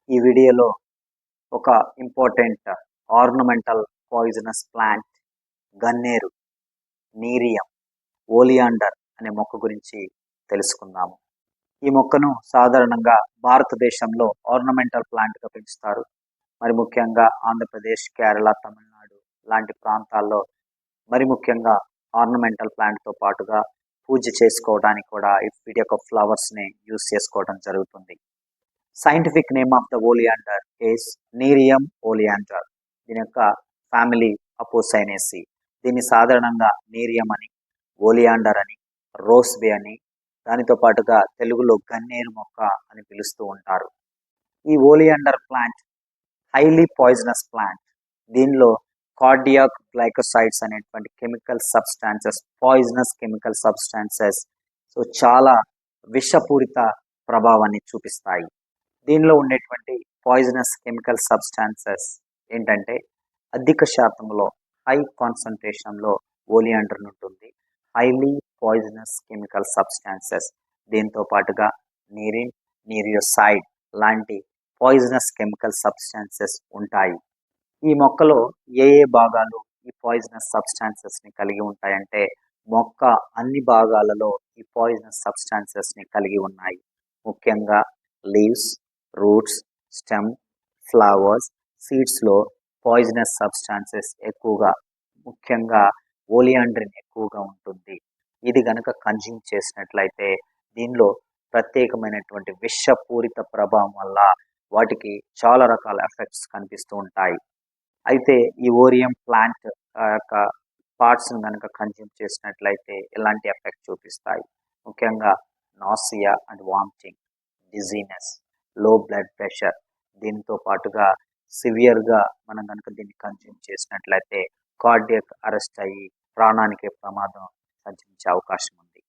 ఈ వీడియోలో ఒక ఇంపార్టెంట్ ఆర్నమెంటల్ పాయిజనస్ ప్లాంట్ గన్నేరు, నీరియం, ఓలియాండర్ అనే మొక్క గురించి తెలుసుకుందాము. ఈ మొక్కను సాధారణంగా భారతదేశంలో ఆర్నమెంటల్ ప్లాంట్గా పెంచుతారు. మరి ముఖ్యంగా ఆంధ్రప్రదేశ్, కేరళ, తమిళనాడు లాంటి ప్రాంతాల్లో మరి ముఖ్యంగా ఆర్నమెంటల్ ప్లాంట్తో పాటుగా పూజ చేసుకోవడానికి కూడా వీటి యొక్క ఫ్లవర్స్ని యూస్ చేసుకోవడం జరుగుతుంది. Scientific name of the oleander is nerium oleander. దీని యొక్క ఫ్యామిలీ అపోసైనేసి. దీన్ని సాధారణంగా నీరియం అని, ఓలియాండర్ అని, రోస్బే అని, దానితో పాటుగా తెలుగులో గన్నేరు మొక్క అని పిలుస్తూ ఉంటారు. ఈ ఓలియాండర్ ప్లాంట్ హైలీ పాయిజనస్ ప్లాంట్. దీనిలో కార్డియాక్ గ్లైకోసైడ్స్ అనేటువంటి chemical substances, poisonous chemical substances చాలా విషపూరిత ప్రభావాన్ని చూపిస్తాయి. దీనిలో ఉండేటువంటి పాయిజనస్ కెమికల్ సబ్స్టాన్సెస్ ఏంటంటే అధిక శాతంలో హై కాన్సన్ట్రేషన్లో ఓలియాండర్ ఉంటుంది. హైలీ పాయిజనస్ కెమికల్ సబ్స్టాన్సెస్ దీంతో పాటుగా నీరిన్, నీరియోసైడ్ లాంటి పాయిజనస్ కెమికల్ సబ్స్టాన్సెస్ ఉంటాయి. ఈ మొక్కలో ఏ భాగాలు ఈ పాయిజనస్ సబ్స్టాన్సెస్ని కలిగి ఉంటాయంటే మొక్క అన్ని భాగాలలో ఈ పాయిజనస్ సబ్స్టాన్సెస్ని కలిగి ఉన్నాయి. ముఖ్యంగా లీవ్స్, రూట్స్, స్టెమ్, ఫ్లవర్స్, సీడ్స్లో పాయిజనస్ సబ్స్టాన్సెస్ ఎక్కువగా, ముఖ్యంగా ఓలియాండ్రిన్ ఎక్కువగా ఉంటుంది. ఇది కనుక కన్జ్యూమ్ చేసినట్లయితే దీనిలో ప్రత్యేకమైనటువంటి విషపూరిత ప్రభావం వల్ల వాటికి చాలా రకాల ఎఫెక్ట్స్ కనిపిస్తూ ఉంటాయి. అయితే ఈ ఓరియం ప్లాంట్ యొక్క పార్ట్స్ని కనుక కన్జ్యూమ్ చేసినట్లయితే ఇలాంటి ఎఫెక్ట్ చూపిస్తాయి. ముఖ్యంగా నాసియా అండ్ వామిటింగ్, డిజీనెస్, లో బ్లడ్ ప్రెషర్. దీంతో పాటుగా సివియర్గా మనం కనుక దీన్ని కన్జ్యూమ్ చేసినట్లయితే కార్డియక్ అరెస్ట్ అయ్యి ప్రాణానికి ప్రమాదం సంచరించే అవకాశం ఉంది.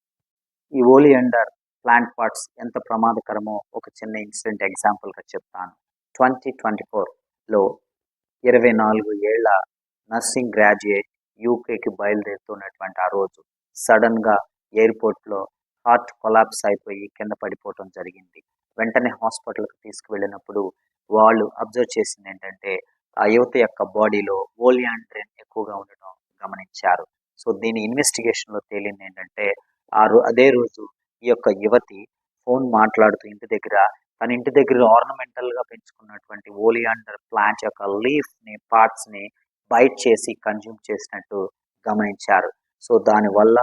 ఈ ఓలియాండర్ ప్లాంట్ పార్ట్స్ ఎంత ప్రమాదకరమో ఒక చిన్న ఇన్సిడెంట్ ఎగ్జాంపుల్గా చెప్తాను. 2024లో 24 ఏళ్ల నర్సింగ్ గ్రాడ్యుయేట్ యూకేకి బయలుదేరుతున్నటువంటి ఆ రోజు సడన్గా ఎయిర్పోర్ట్లో హార్ట్ కొలాప్స్ అయిపోయి కింద పడిపోవటం జరిగింది. వెంటనే హాస్పిటల్కి తీసుకువెళ్ళినప్పుడు వాళ్ళు అబ్జర్వ్ చేసింది ఏంటంటే ఆ యువత యొక్క బాడీలో ఓలియాండ్రిన్ ఎక్కువగా ఉండడం గమనించారు. దీని ఇన్వెస్టిగేషన్లో తేలింది ఏంటంటే అదే రోజు ఈ యొక్క యువతి ఫోన్ మాట్లాడుతూ తన ఇంటి దగ్గర ఆర్నమెంటల్గా పెంచుకున్నటువంటి ఓలియాండర్ ప్లాంట్ యొక్క లీఫ్ని, పార్ట్స్ని బైట్ చేసి కన్జ్యూమ్ చేసినట్టు గమనించారు. దానివల్ల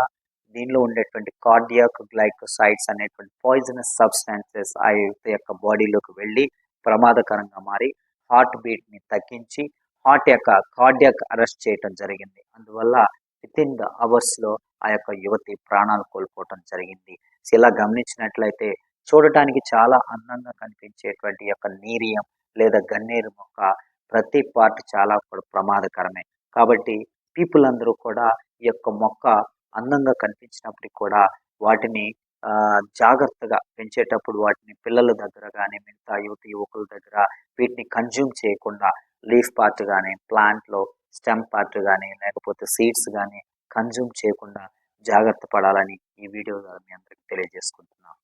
దీనిలో ఉండేటువంటి కార్డియాక్ గ్లైకోసైడ్స్ అనేటువంటి పాయిజనస్ సబ్స్టాన్సెస్ ఆ యొక్క బాడీలోకి వెళ్ళి ప్రమాదకరంగా మారి హార్ట్ బీట్ని తగ్గించి హార్ట్ యొక్క కార్డియాక్ అరెస్ట్ చేయటం జరిగింది. అందువల్ల వితిన్ ద అవర్స్లో ఆ యొక్క యువతి ప్రాణాలు కోల్పోవటం జరిగింది. ఇలా గమనించినట్లయితే చూడటానికి చాలా అందంగా కనిపించేటువంటి యొక్క నీరియం లేదా గన్నేరు మొక్క ప్రతి పార్ట్ చాలా ప్రమాదకరమే. కాబట్టి పీపుల్ అందరూ కూడా ఈ యొక్క మొక్క అందంగా కనిపించినప్పటికీ కూడా వాటిని జాగ్రత్తగా పెంచేటప్పుడు వాటిని పిల్లల దగ్గర కానీ మిగతా యువకుల దగ్గర వీటిని కన్జ్యూమ్ చేయకుండా లీఫ్ పార్ట్ కానీ, ప్లాంట్లో స్టెమ్ పార్ట్ కానీ, లేకపోతే సీడ్స్ కానీ కన్జ్యూమ్ చేయకుండా జాగ్రత్త పడాలని ఈ వీడియో ద్వారా మీ అందరికీ తెలియజేసుకుంటున్నాను.